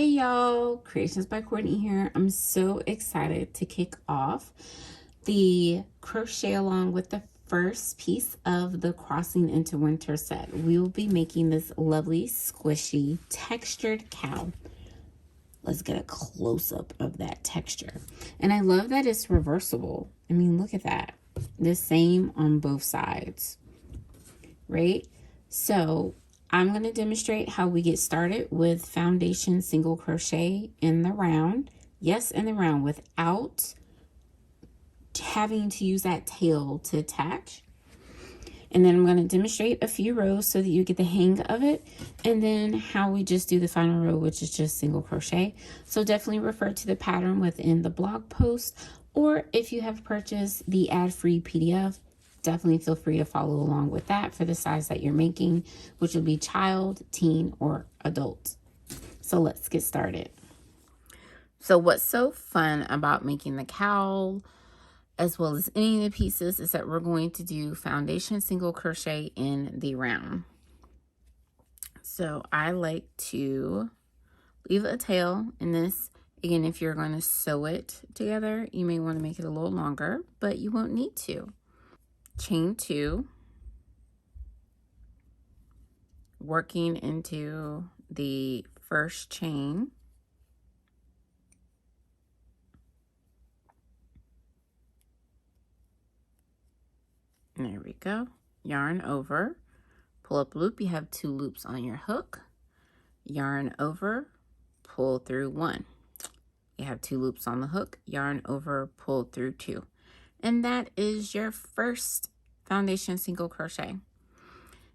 Hey y'all, Creations by Courtney here. I'm so excited to kick off the crochet along with the first piece of the Crossing into Winter set. We will be making this lovely, squishy, textured cowl. Let's get a close-up of that texture. And I love that it's reversible. I mean, look at that. The same on both sides, right? So I'm going to demonstrate how we get started with foundation single crochet in the round. Yes, in the round, without having to use that tail to attach. And then I'm going to demonstrate a few rows so that you get the hang of it. And then how we just do the final row, which is just single crochet. So definitely refer to the pattern within the blog post. Or if you have purchased the ad-free PDF, definitely feel free to follow along with that for the size that you're making, which will be child, teen, or adult. So let's get started. So what's so fun about making the cowl, as well as any of the pieces, is that we're going to do foundation single crochet in the round. So I like to leave a tail in this. Again, if you're going to sew it together, you may want to make it a little longer, but you won't need to. Chain 2, working into the first chain. There we go. Yarn over, pull up loop. You have 2 loops on your hook. Yarn over, pull through 1. You have 2 loops on the hook. Yarn over, pull through 2. And that is your first foundation single crochet.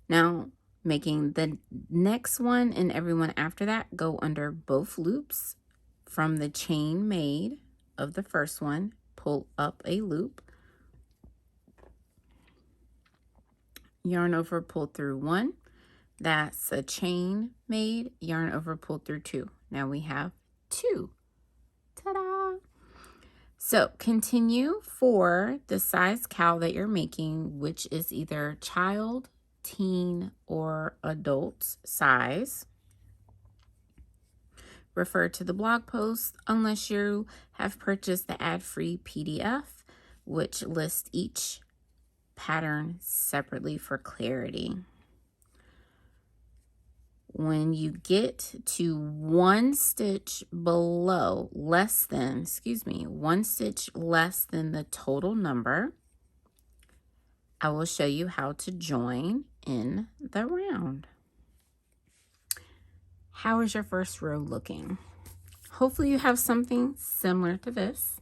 Now, making the next one and every one after that, go under both loops from the chain made of the first one, pull up a loop, yarn over, pull through 1. That's a chain made, yarn over, pull through 2. Now we have 2. Ta-da! So continue for the size cowl that you're making, which is either child, teen, or adult size. Refer to the blog post unless you have purchased the ad-free PDF, which lists each pattern separately for clarity. When you get to 1 stitch below, one stitch less than the total number, I will show you how to join in the round. How is your first row looking? Hopefully you have something similar to this.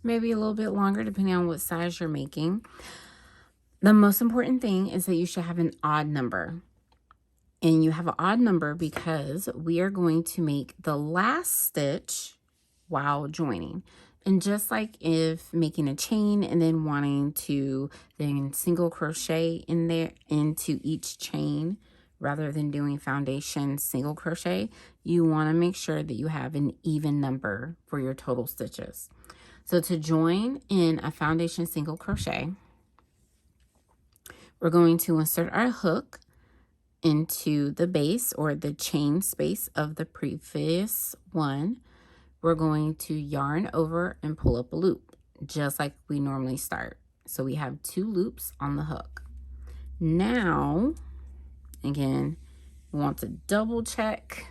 Maybe a little bit longer depending on what size you're making. The most important thing is that you should have an odd number. And you have an odd number because we are going to make the last stitch while joining. And just like if making a chain and then wanting to then single crochet in there into each chain rather than doing foundation single crochet, you want to make sure that you have an even number for your total stitches. So to join in a foundation single crochet, we're going to insert our hook into the base or the chain space of the previous one. We're going to yarn over and pull up a loop, just like we normally start. So we have 2 loops on the hook. Now, again, we want to double check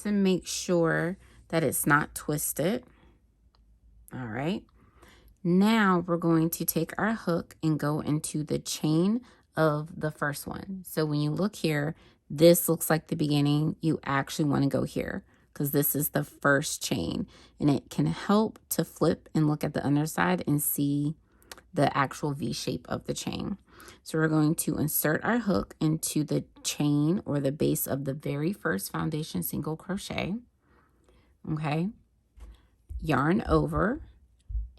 to make sure that it's not twisted. All right. Now we're going to take our hook and go into the chain of the first one. So when you look here, this looks like the beginning. You actually want to go here because this is the first chain, and it can help to flip and look at the underside and see the actual V shape of the chain. So we're going to insert our hook into the chain or the base of the very first foundation single crochet. Okay. Yarn over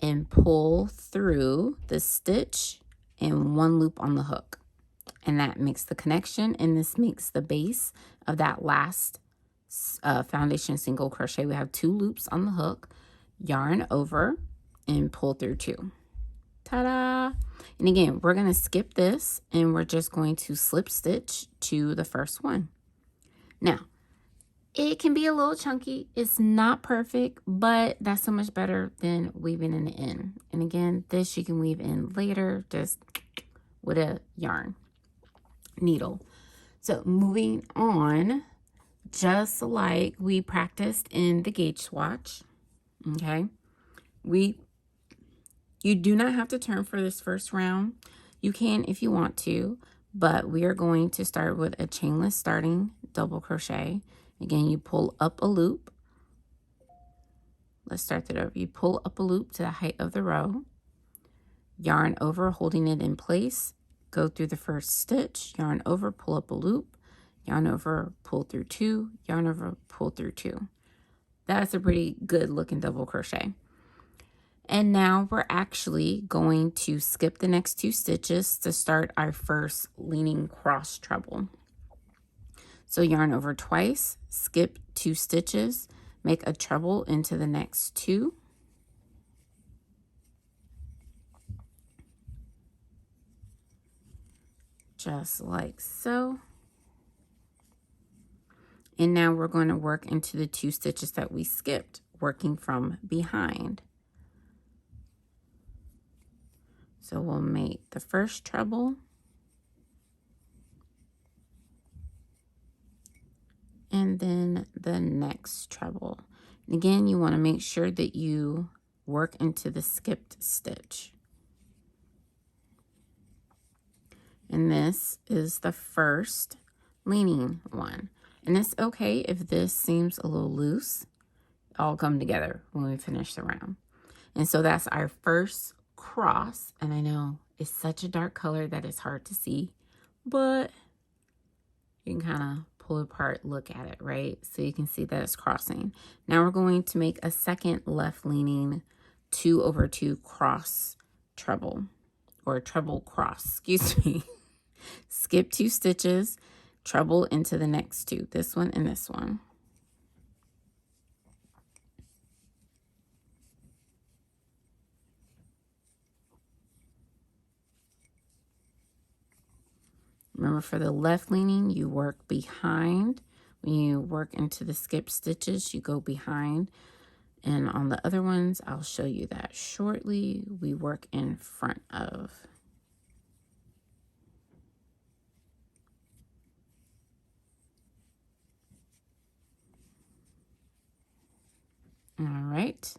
and pull through the stitch and 1 loop on the hook. And that makes the connection, and this makes the base of that last foundation single crochet. We have 2 loops on the hook, yarn over, and pull through 2. Ta-da! And again, we're going to skip this, and we're just going to slip stitch to the first one. Now, It can be a little chunky. It's not perfect, but that's so much better than weaving in the end. And again, this you can weave in later, just with a yarn needle. So moving on, just like we practiced in the gauge swatch, okay? You do not have to turn for this first round. You can if you want to, but we are going to start with a chainless starting double crochet. Again, you pull up a loop. Let's start that over. You pull up a loop to the height of the row, yarn over, holding it in place, go through the first stitch, yarn over, pull up a loop, yarn over, pull through two, yarn over, pull through two. That's a pretty good looking double crochet. And now we're actually going to skip the next two stitches to start our first leaning cross treble. So yarn over twice, skip two stitches, make a treble into the next two. Just like so. And now we're going to work into the two stitches that we skipped, working from behind. So we'll make the first treble, and then the next treble. And again, you want to make sure that you work into the skipped stitch. And this is the first leaning one. And it's okay if this seems a little loose. All come together when we finish the round. And so that's our first cross. And I know it's such a dark color that it's hard to see, but you can kind of pull apart, look at it, right? So you can see that it's crossing. Now we're going to make a second left leaning 2 over 2 cross treble, or treble cross, excuse me. Skip 2 stitches, treble into the next two, this one and this one. Remember, for the left leaning, you work behind. When you work into the skip stitches, you go behind. And on the other ones, I'll show you that shortly. We work in front of. All right.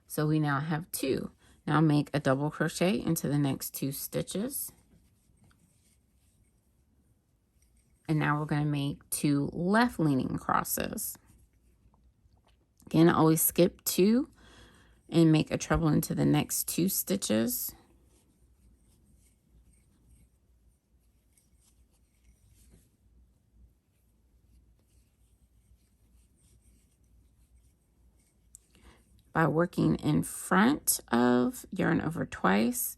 So we now have 2. Now make a double crochet into the next 2 stitches. And now we're going to make 2 left leaning crosses. Again, always skip 2 and make a treble into the next 2 stitches. By working in front of, yarn over twice,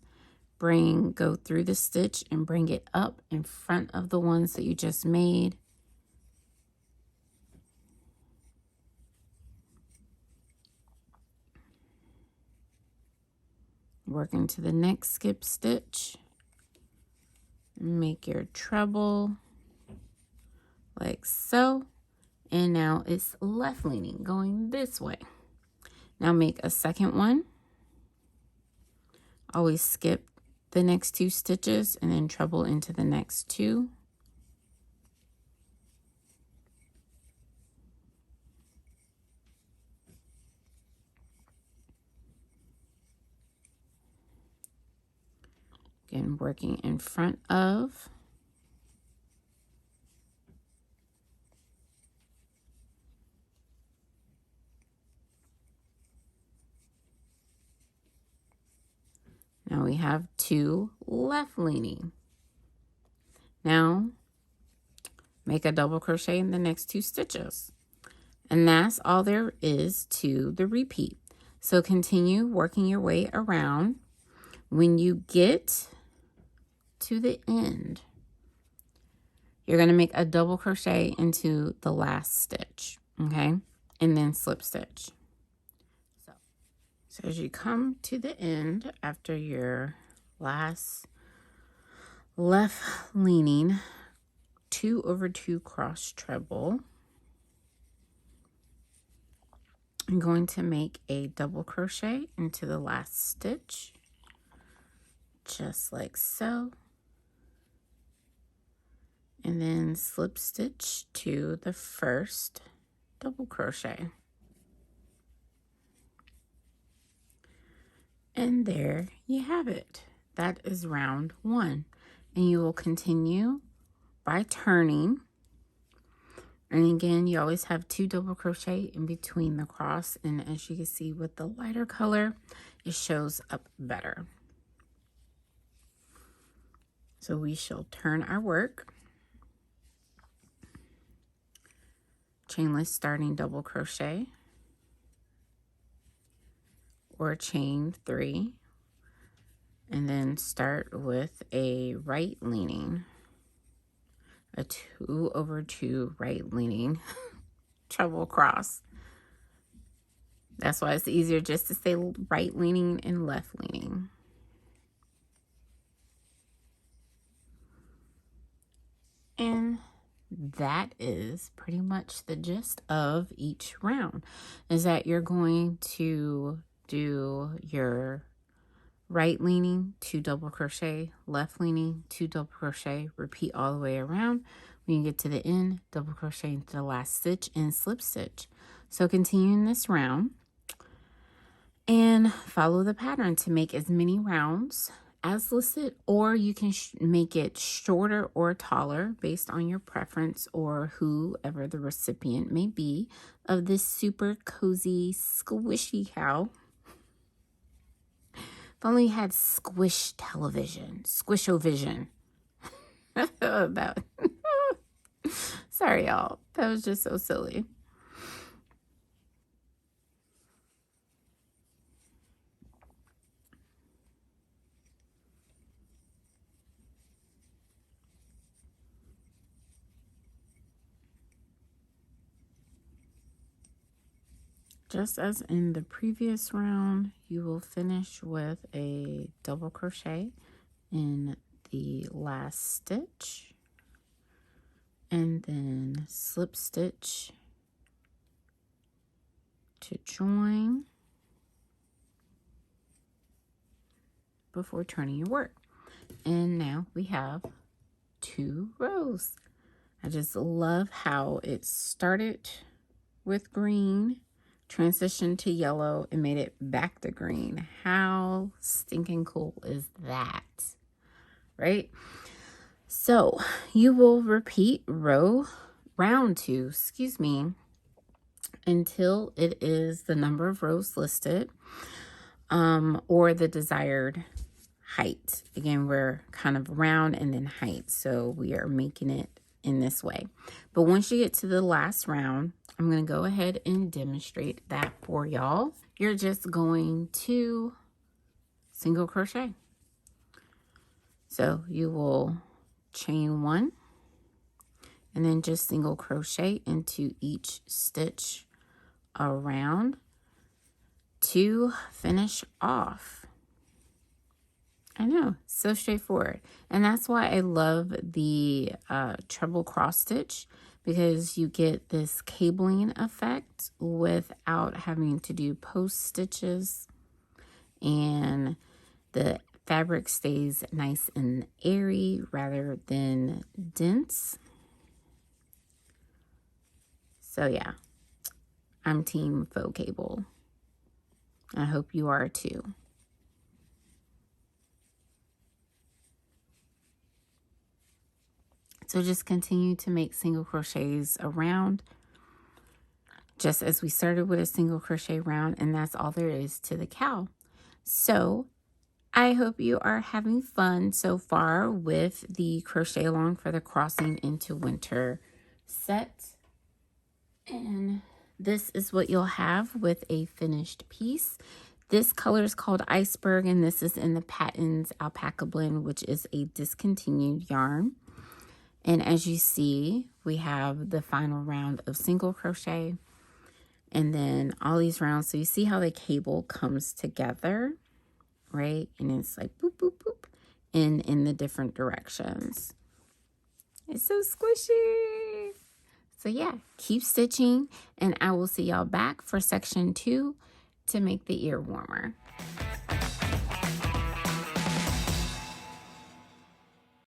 go through the stitch and bring it up in front of the ones that you just made. Work into the next skip stitch. Make your treble like so. And now it's left leaning, going this way. Now make a second one. Always skip the next 2 stitches and then treble into the next 2. Again, working in front of. Now we have 2 left leaning. Now make a double crochet in the next 2 stitches. And that's all there is to the repeat. So continue working your way around. When you get to the end, you're going to make a double crochet into the last stitch, okay? And then slip stitch. So as you come to the end after your last left leaning 2 over 2 cross treble, I'm going to make a double crochet into the last stitch, just like so, and then slip stitch to the first double crochet. And there you have it. That is round 1. And you will continue by turning. And again, you always have 2 double crochet in between the cross. And as you can see with the lighter color, it shows up better. So we shall turn our work. Chainless starting double crochet, or chain 3, and then start with a right leaning, a 2 over 2 right leaning treble cross. That's why it's easier just to say right leaning and left leaning. And that is pretty much the gist of each round, is that you're going to do your right leaning, 2 double crochet, left leaning, 2 double crochet, repeat all the way around. When you get to the end, double crochet into the last stitch and slip stitch. So continuing this round, and follow the pattern to make as many rounds as listed, or you can make it shorter or taller based on your preference or whoever the recipient may be of this super cozy squishy cowl. If only you had squish television, squish-o-vision. Sorry, y'all. That was just so silly. Just as in the previous round, you will finish with a double crochet in the last stitch, and then slip stitch to join before turning your work. And now we have 2 rows. I just love how it started with green, transitioned to yellow, and made it back to green. How stinking cool is that, right? So you will repeat round 2, until it is the number of rows listed, or the desired height. Again, we're kind of round and then height, so we are making it in this way. But once you get to the last round, I'm going to go ahead and demonstrate that for y'all. You're just going to single crochet. So you will chain 1 and then just single crochet into each stitch around to finish off. I know, so straightforward. And that's why I love the treble cross stitch, because you get this cabling effect without having to do post stitches, and the fabric stays nice and airy rather than dense. So yeah, I'm team faux cable. I hope you are too. So just continue to make single crochets around, just as we started with a single crochet round, and that's all there is to the cowl. So I hope you are having fun so far with the crochet along for the Crossing into Winter set. And this is what you'll have with a finished piece. This color is called Iceberg, and this is in the Patton's Alpaca Blend, which is a discontinued yarn. And as you see, we have the final round of single crochet, and then all these rounds. So you see how the cable comes together, right? And it's like boop, boop, boop, in the different directions. It's so squishy. So yeah, keep stitching, and I will see y'all back for section 2 to make the ear warmer.